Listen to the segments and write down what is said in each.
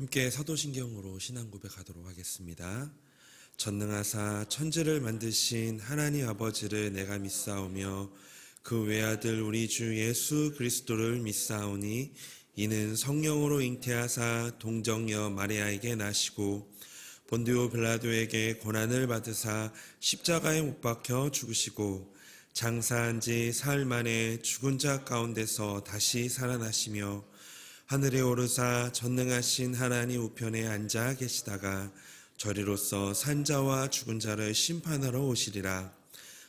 함께 사도신경으로 신앙 고백하도록 하겠습니다. 전능하사 천지를 만드신 하나님 아버지를 내가 믿사오며 그 외아들 우리 주 예수 그리스도를 믿사오니 이는 성령으로 잉태하사 동정녀 마리아에게 나시고 본디오 빌라도에게 고난을 받으사 십자가에 못 박혀 죽으시고 장사한 지 사흘 만에 죽은 자 가운데서 다시 살아나시며 하늘에 오르사 전능하신 하나님 우편에 앉아 계시다가 저리로서 산자와 죽은 자를 심판하러 오시리라.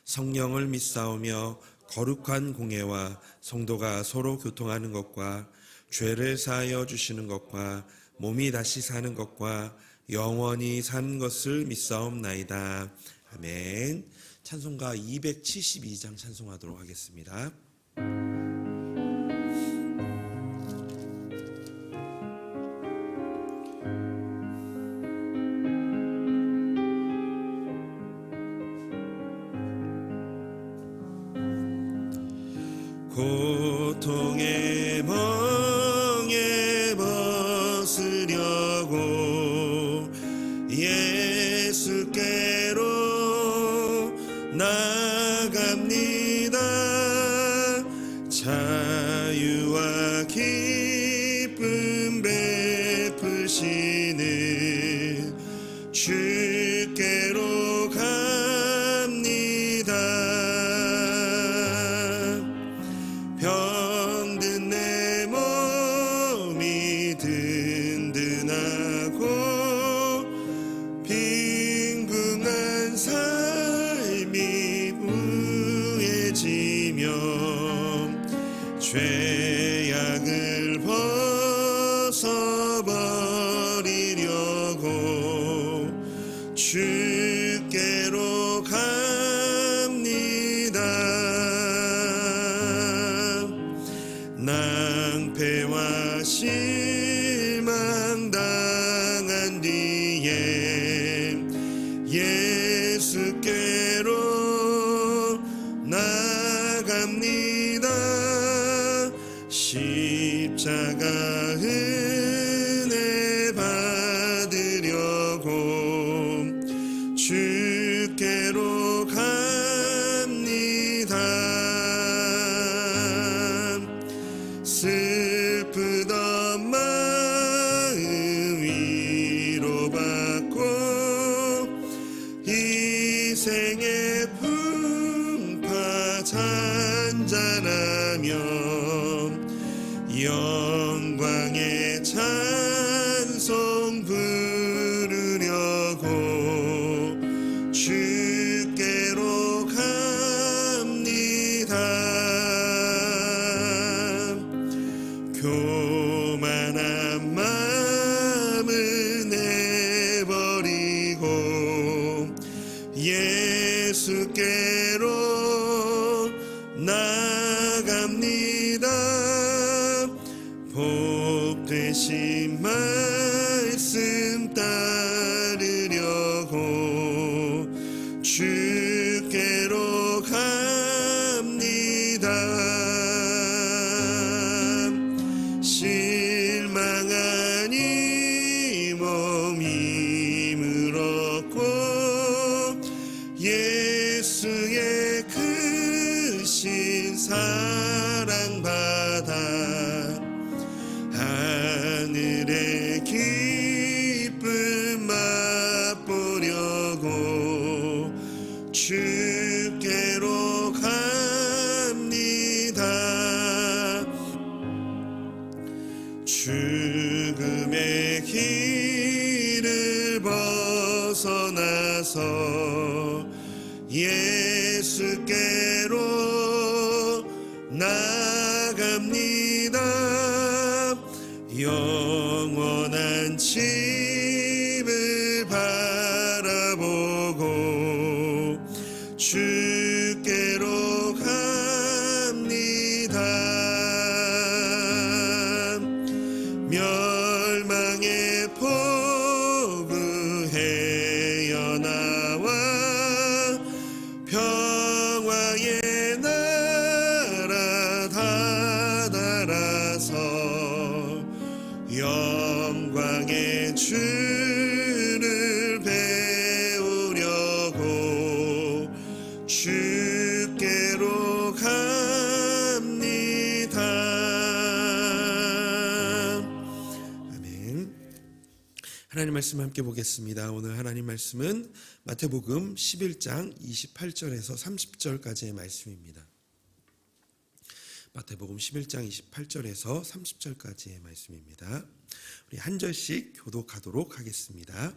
성령을 믿사오며 거룩한 공예와 성도가 서로 교통하는 것과 죄를 사하여 주시는 것과 몸이 다시 사는 것과 영원히 사는 것을 믿사옵나이다. 아멘. 찬송가 272장 찬송하도록 하겠습니다. 고통의 멍에 벗으려고 예수께로 나갑니다. 자유와 기쁨 베푸시는 주께로 갑니다. 병든 내 몸이 든든하고 빈궁한 삶이 무해지며 죄악을 벗어버리려고 주께로 갑니다. 낭패와 실망 당한 뒤에 예수께로 나갑니다. 십자가 은혜 받으려고 주께로 갑니다. 슬프던 마음 위로받고 희생의 풍파 잔잔하며 영광의 찬송 부르려고 주께로 갑니다. 교만한 마음을 내버리고 예수께로 나갑니다. 복 되신 말씀 따르려고 주께로 갑니다. 실망한 이 몸 힘을 얻고 예수의 크신 사랑 받아 하늘의 기쁨 맛보려고 주께로 갑니다. 죽음의 길을 벗어나서 예수께로 나갑니다. 영원한 집을 바라보고 주께로 갑니다. 멸망의 포구 헤어나와 평화의 나라 다다라서 영광의 주를 배우려고 주께로 갑니다. 아멘. 하나님 말씀 함께 보겠습니다. 오늘 하나님 말씀은 마태복음 11장 28절에서 30절까지의 말씀입니다. 마태복음 11장 28절에서 30절까지의 말씀입니다. 우리 한 절씩 교독하도록 하겠습니다.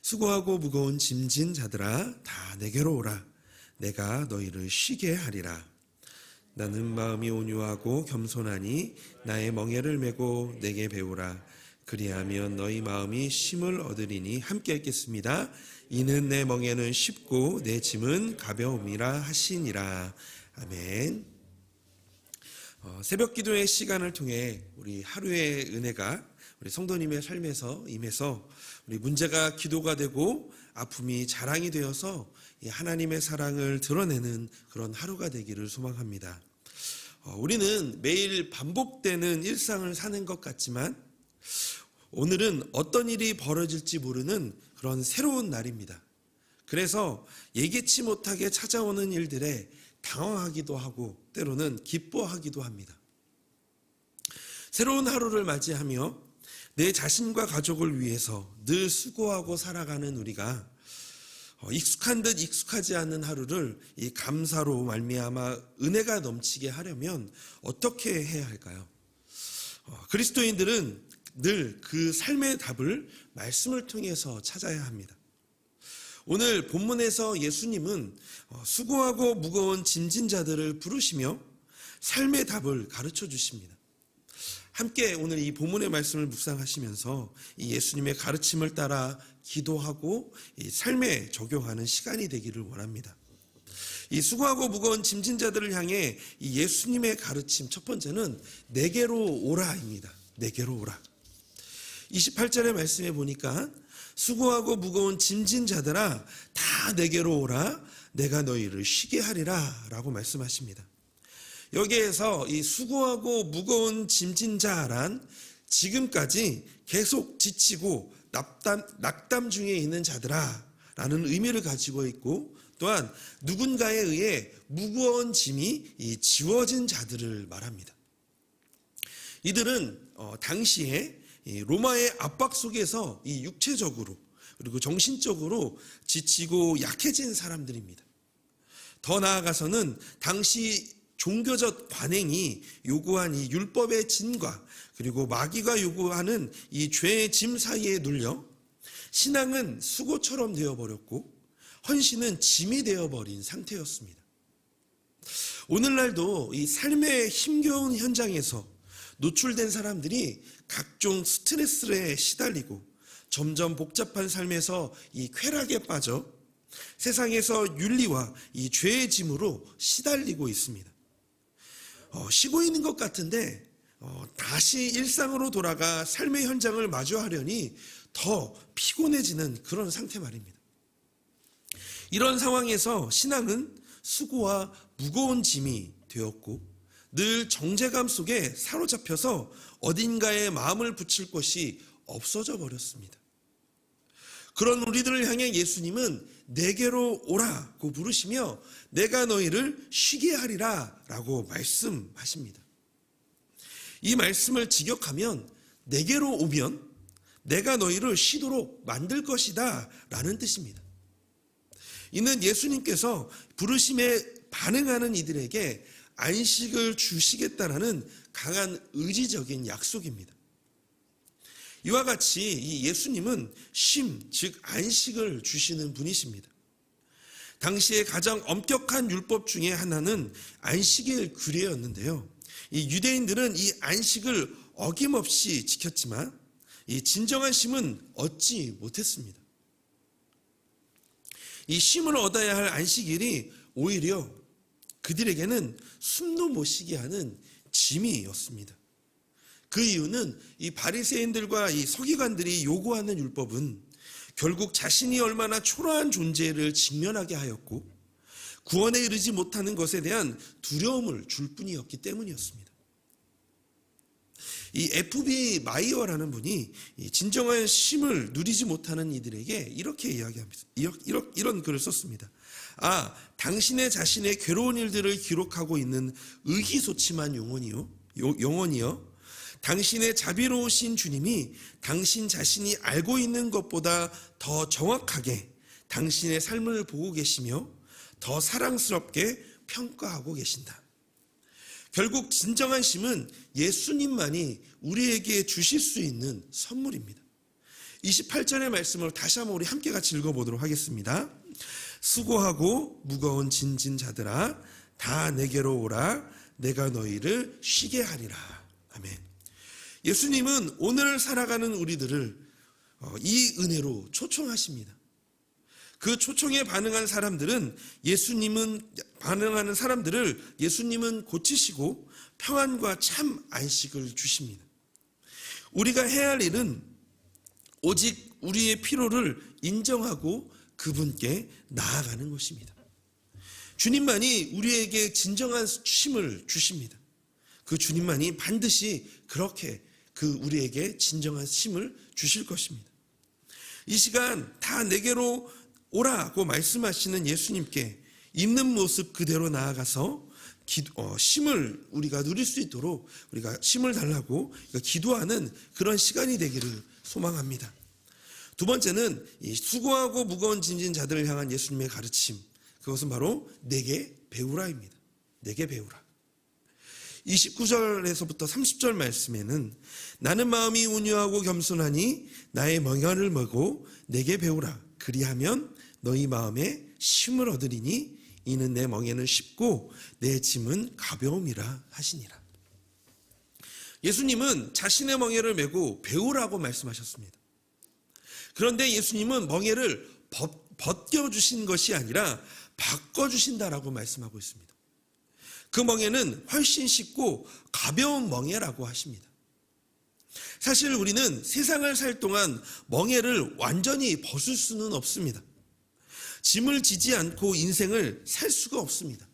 수고하고 무거운 짐진 자들아 다 내게로 오라. 내가 너희를 쉬게 하리라. 나는 마음이 온유하고 겸손하니 나의 멍에를 메고 내게 배우라. 그리하면 너희 마음이 쉼을 얻으리니. 함께 읽겠습니다. 이는 내 멍에는 쉽고 내 짐은 가벼움이라 하시니라. 아멘. 새벽 기도의 시간을 통해 우리 하루의 은혜가 우리 성도님의 삶에서 임해서 우리 문제가 기도가 되고 아픔이 자랑이 되어서 하나님의 사랑을 드러내는 그런 하루가 되기를 소망합니다. 우리는 매일 반복되는 일상을 사는 것 같지만 오늘은 어떤 일이 벌어질지 모르는 그런 새로운 날입니다. 그래서 예기치 못하게 찾아오는 일들에 당황하기도 하고 때로는 기뻐하기도 합니다. 새로운 하루를 맞이하며 내 자신과 가족을 위해서 늘 수고하고 살아가는 우리가 익숙한 듯 익숙하지 않는 하루를 이 감사로 말미암아 은혜가 넘치게 하려면 어떻게 해야 할까요? 그리스도인들은 늘 그 삶의 답을 말씀을 통해서 찾아야 합니다. 오늘 본문에서 예수님은 수고하고 무거운 짐진 자들을 부르시며 삶의 답을 가르쳐 주십니다. 함께 오늘 이 본문의 말씀을 묵상하시면서 이 예수님의 가르침을 따라 기도하고 이 삶에 적용하는 시간이 되기를 원합니다. 이 수고하고 무거운 짐진 자들을 향해 이 예수님의 가르침 첫 번째는 내게로 오라입니다. 내게로 오라. 28절의 말씀에 보니까 수고하고 무거운 짐진 자들아 다 내게로 오라. 내가 너희를 쉬게 하리라 라고 말씀하십니다. 여기에서 이 수고하고 무거운 짐진 자란 지금까지 계속 지치고 낙담 중에 있는 자들아 라는 의미를 가지고 있고, 또한 누군가에 의해 무거운 짐이 지워진 자들을 말합니다. 이들은 당시에 로마의 압박 속에서 이 육체적으로 그리고 정신적으로 지치고 약해진 사람들입니다. 더 나아가서는 당시 종교적 관행이 요구한 이 율법의 진과 그리고 마귀가 요구하는 이 죄의 짐 사이에 눌려 신앙은 수고처럼 되어버렸고 헌신은 짐이 되어버린 상태였습니다. 오늘날도 이 삶의 힘겨운 현장에서 노출된 사람들이 각종 스트레스에 시달리고 점점 복잡한 삶에서 이 쾌락에 빠져 세상에서 윤리와 이 죄의 짐으로 시달리고 있습니다. 쉬고 있는 것 같은데 다시 일상으로 돌아가 삶의 현장을 마주하려니 더 피곤해지는 그런 상태 말입니다. 이런 상황에서 신앙은 수고와 무거운 짐이 되었고 늘 정죄감 속에 사로잡혀서 어딘가에 마음을 붙일 곳이 없어져 버렸습니다. 그런 우리들을 향해 예수님은 내게로 오라고 부르시며 내가 너희를 쉬게 하리라 라고 말씀하십니다. 이 말씀을 직역하면 내게로 오면 내가 너희를 쉬도록 만들 것이다 라는 뜻입니다. 이는 예수님께서 부르심에 반응하는 이들에게 안식을 주시겠다라는 강한 의지적인 약속입니다. 이와 같이 이 예수님은 쉼, 즉 안식을 주시는 분이십니다. 당시에 가장 엄격한 율법 중에 하나는 안식일 규례였는데요. 이 유대인들은 이 안식을 어김없이 지켰지만 이 진정한 쉼은 얻지 못했습니다. 이 쉼을 얻어야 할 안식일이 오히려 그들에게는 숨도 못 쉬게 하는 짐이었습니다. 그 이유는 이 바리새인들과 이 서기관들이 요구하는 율법은 결국 자신이 얼마나 초라한 존재를 직면하게 하였고 구원에 이르지 못하는 것에 대한 두려움을 줄 뿐이었기 때문이었습니다. 이 F.B. 마이어라는 분이 이 진정한 쉼을 누리지 못하는 이들에게 이렇게 이야기합니다. 이런 글을 썼습니다. 당신의 자신의 괴로운 일들을 기록하고 있는 의기소침한 영혼이요. 당신의 자비로우신 주님이 당신 자신이 알고 있는 것보다 더 정확하게 당신의 삶을 보고 계시며 더 사랑스럽게 평가하고 계신다. 결국 진정한 쉼은 예수님만이 우리에게 주실 수 있는 선물입니다. 28절의 말씀을 다시 한번 우리 함께 같이 읽어보도록 하겠습니다. 수고하고 무거운 짐진 자들아 다 내게로 오라. 내가 너희를 쉬게 하리라. 아멘. 예수님은 오늘 살아가는 우리들을 이 은혜로 초청하십니다. 그 초청에 반응하는 사람들을 예수님은 고치시고 평안과 참 안식을 주십니다. 우리가 해야 할 일은 오직 우리의 필요를 인정하고 그분께 나아가는 것입니다. 주님만이 우리에게 진정한 쉼을 주십니다. 그 주님만이 반드시 그렇게 우리에게 진정한 쉼을 주실 것입니다. 이 시간 다 내게로 오라고 말씀하시는 예수님께 있는 모습 그대로 나아가서 쉼을 우리가 누릴 수 있도록 우리가 쉼을 달라고 기도하는 그런 시간이 되기를 소망합니다. 두 번째는 이 수고하고 무거운 짐진 자들을 향한 예수님의 가르침, 그것은 바로 내게 배우라입니다. 내게 배우라. 29절에서부터 30절 말씀에는 나는 마음이 온유하고 겸손하니 나의 멍에를 메고 내게 배우라. 그리하면 너희 마음에 쉼을 얻으리니 이는 내 멍에는 쉽고 내 짐은 가벼움이라 하시니라. 예수님은 자신의 멍에를 메고 배우라고 말씀하셨습니다. 그런데 예수님은 멍에를 벗겨주신 것이 아니라 바꿔주신다라고 말씀하고 있습니다. 그 멍에는 훨씬 쉽고 가벼운 멍에라고 하십니다. 사실 우리는 세상을 살 동안 멍에를 완전히 벗을 수는 없습니다. 짐을 지지 않고 인생을 살 수가 없습니다.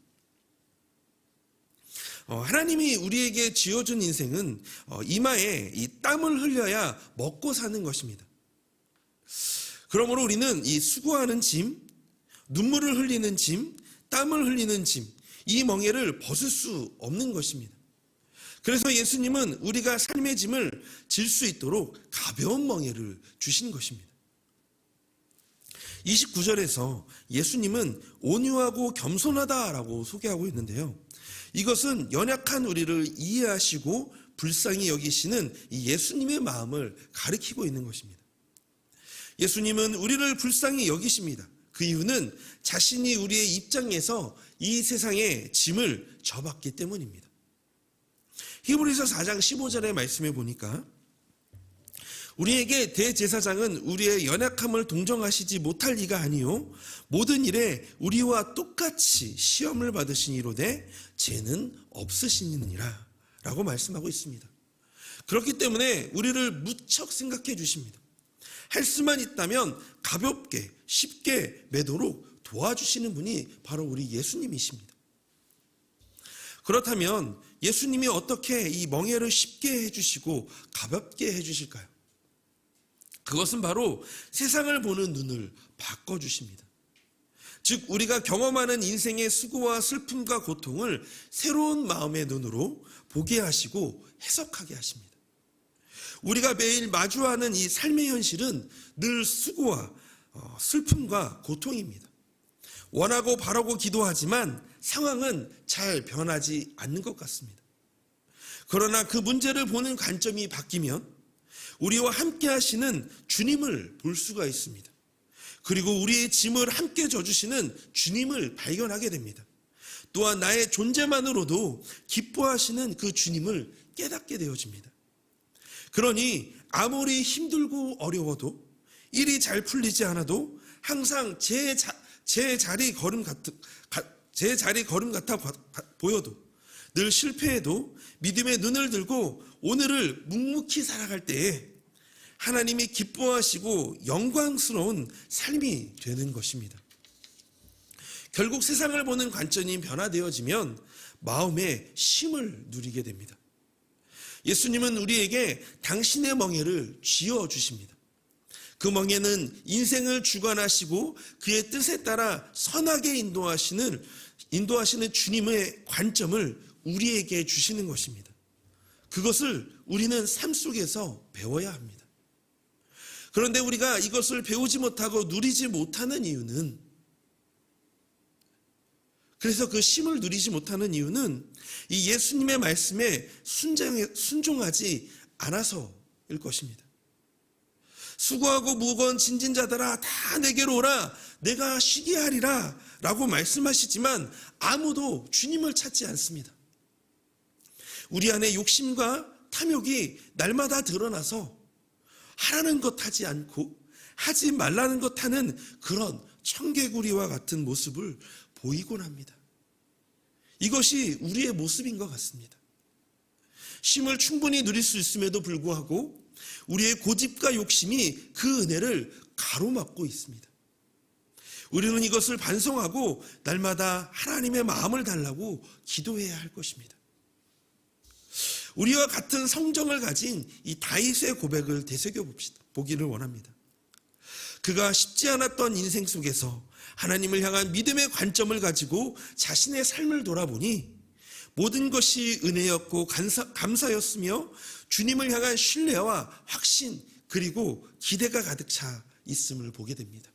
하나님이 우리에게 지어준 인생은 이마에 이 땀을 흘려야 먹고 사는 것입니다. 그러므로 우리는 이 수고하는 짐, 눈물을 흘리는 짐, 땀을 흘리는 짐, 이 멍에를 벗을 수 없는 것입니다. 그래서 예수님은 우리가 삶의 짐을 질 수 있도록 가벼운 멍에를 주신 것입니다. 29절에서 예수님은 온유하고 겸손하다라고 소개하고 있는데요. 이것은 연약한 우리를 이해하시고 불쌍히 여기시는 이 예수님의 마음을 가리키고 있는 것입니다. 예수님은 우리를 불쌍히 여기십니다. 그 이유는 자신이 우리의 입장에서 이 세상의 짐을 져봤기 때문입니다. 히브리서 4장 15절의 말씀에 보니까 우리에게 대제사장은 우리의 연약함을 동정하시지 못할 리가 아니요 모든 일에 우리와 똑같이 시험을 받으시니로되 죄는 없으시니라 라고 말씀하고 있습니다. 그렇기 때문에 우리를 무척 생각해 주십니다. 할 수만 있다면 가볍게 쉽게 매도록 도와주시는 분이 바로 우리 예수님이십니다. 그렇다면 예수님이 어떻게 이 멍에를 쉽게 해주시고 가볍게 해주실까요? 그것은 바로 세상을 보는 눈을 바꿔주십니다. 즉 우리가 경험하는 인생의 수고와 슬픔과 고통을 새로운 마음의 눈으로 보게 하시고 해석하게 하십니다. 우리가 매일 마주하는 이 삶의 현실은 늘 수고와 슬픔과 고통입니다. 원하고 바라고 기도하지만 상황은 잘 변하지 않는 것 같습니다. 그러나 그 문제를 보는 관점이 바뀌면 우리와 함께 하시는 주님을 볼 수가 있습니다. 그리고 우리의 짐을 함께 져주시는 주님을 발견하게 됩니다. 또한 나의 존재만으로도 기뻐하시는 그 주님을 깨닫게 되어집니다. 그러니 아무리 힘들고 어려워도 일이 잘 풀리지 않아도 항상 제 자리 걸음 같아 보여도 늘 실패해도 믿음의 눈을 들고 오늘을 묵묵히 살아갈 때에 하나님이 기뻐하시고 영광스러운 삶이 되는 것입니다. 결국 세상을 보는 관점이 변화되어지면 마음의 쉼을 누리게 됩니다. 예수님은 우리에게 당신의 멍에를 쥐어 주십니다. 그 멍에는 인생을 주관하시고 그의 뜻에 따라 선하게 인도하시는 주님의 관점을 우리에게 주시는 것입니다. 그것을 우리는 삶 속에서 배워야 합니다. 그런데 우리가 이것을 배우지 못하고 누리지 못하는 이유는, 그래서 그 쉼을 누리지 못하는 이유는 이 예수님의 말씀에 순종하지 않아서일 것입니다. 수고하고 무거운 짐진 자들아 다 내게로 오라, 내가 쉬게 하리라 라고 말씀하시지만 아무도 주님을 찾지 않습니다. 우리 안에 욕심과 탐욕이 날마다 드러나서 하라는 것 하지 않고 하지 말라는 것 하는 그런 청개구리와 같은 모습을 보이곤 합니다. 이것이 우리의 모습인 것 같습니다. 쉼을 충분히 누릴 수 있음에도 불구하고 우리의 고집과 욕심이 그 은혜를 가로막고 있습니다. 우리는 이것을 반성하고 날마다 하나님의 마음을 달라고 기도해야 할 것입니다. 우리와 같은 성정을 가진 이 다윗의 고백을 되새겨보기를 원합니다. 그가 쉽지 않았던 인생 속에서 하나님을 향한 믿음의 관점을 가지고 자신의 삶을 돌아보니 모든 것이 은혜였고 감사였으며 주님을 향한 신뢰와 확신 그리고 기대가 가득 차 있음을 보게 됩니다.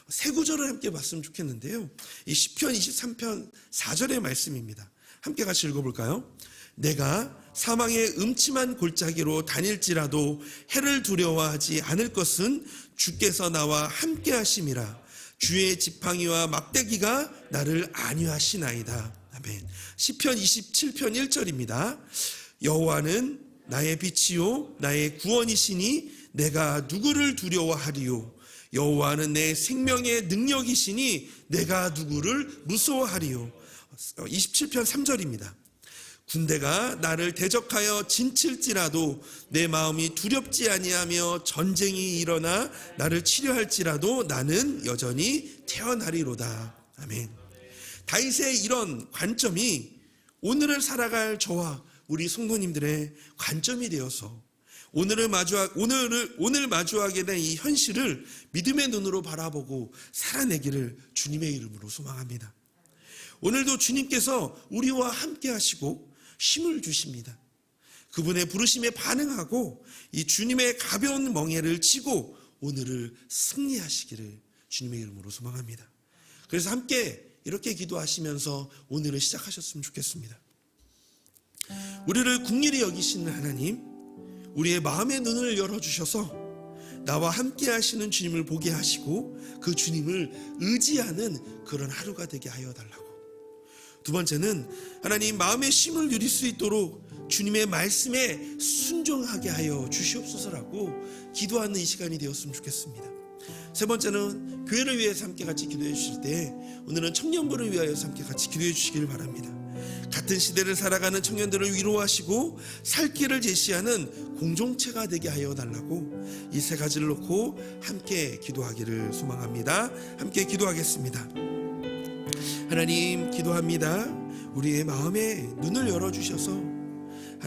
세 구절을 함께 봤으면 좋겠는데요. 이 시편 23편 4절의 말씀입니다. 함께 같이 읽어볼까요? 내가 사망의 음침한 골짜기로 다닐지라도 해를 두려워하지 않을 것은 주께서 나와 함께 하심이라. 주의 지팡이와 막대기가 나를 안위하시나이다. 아멘. 시편 27편 1절입니다. 여호와는 나의 빛이요 나의 구원이시니 내가 누구를 두려워하리요. 여호와는 내 생명의 능력이시니 내가 누구를 무서워하리요. 27편 3절입니다. 군대가 나를 대적하여 진칠지라도 내 마음이 두렵지 아니하며 전쟁이 일어나 나를 치료할지라도 나는 여전히 태어나리로다. 아멘. 다윗의 이런 관점이 오늘을 살아갈 저와 우리 성도님들의 관점이 되어서 오늘 마주하게 된 이 현실을 믿음의 눈으로 바라보고 살아내기를 주님의 이름으로 소망합니다. 오늘도 주님께서 우리와 함께 하시고 힘을 주십니다. 그분의 부르심에 반응하고 이 주님의 가벼운 멍에를 지고 오늘을 승리하시기를 주님의 이름으로 소망합니다. 그래서 함께 이렇게 기도하시면서 오늘을 시작하셨으면 좋겠습니다. 우리를 긍휼히 여기시는 하나님, 우리의 마음의 눈을 열어주셔서 나와 함께 하시는 주님을 보게 하시고 그 주님을 의지하는 그런 하루가 되게 하여 달라고. 두 번째는 하나님 마음의 쉼을 누릴 수 있도록 주님의 말씀에 순종하게 하여 주시옵소서라고 기도하는 이 시간이 되었으면 좋겠습니다. 세 번째는 교회를 위해서 함께 같이 기도해 주실 때 오늘은 청년부를 위하여서 함께 같이 기도해 주시기를 바랍니다. 같은 시대를 살아가는 청년들을 위로하시고 살 길을 제시하는 공동체가 되게 하여 달라고 이 세 가지를 놓고 함께 기도하기를 소망합니다. 함께 기도하겠습니다. 하나님 기도합니다. 우리의 마음에 눈을 열어주셔서